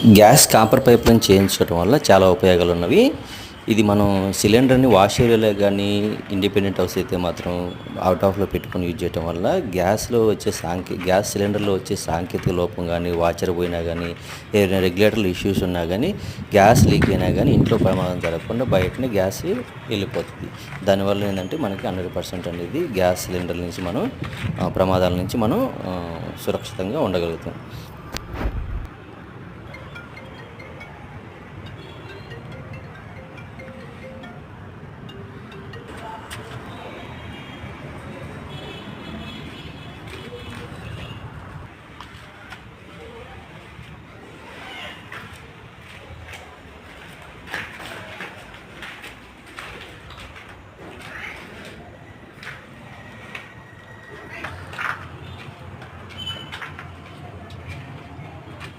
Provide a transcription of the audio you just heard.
Gas copper పైప్‌లను చేయించుకోవటం వల్ల చాలా ఉపయోగాలున్నవి. ఇది మనం సిలిండర్‌ని వాష్ ఏరియాలో గానీ, ఇండిపెండెంట్ హౌస్ అయితే మాత్రం ఔట్ ఆఫ్‌లో పెట్టుకొని యూజ్ చేయటం వల్ల గ్యాస్ సిలిండర్‌లో వచ్చే సాంకేతిక లోపం గానీ, వాచర్ పోయినా గానీ, ఏదైనా రెగ్యులేటర్‌లో ఇష్యూస్ ఉన్నా గానీ, గ్యాస్ లీక్ అయినా గానీ ఇంట్లో ప్రమాదం జరగకుండా బయటనే గ్యాస్ ఎళ్ళిపోతది. దానివల్ల ఏందంటే మనకి 100% అనేది గ్యాస్ సిలిండర్ నుంచి మనం ప్రమాదాల నుంచి మనం సురక్షితంగా ఉండగలుగుతాం.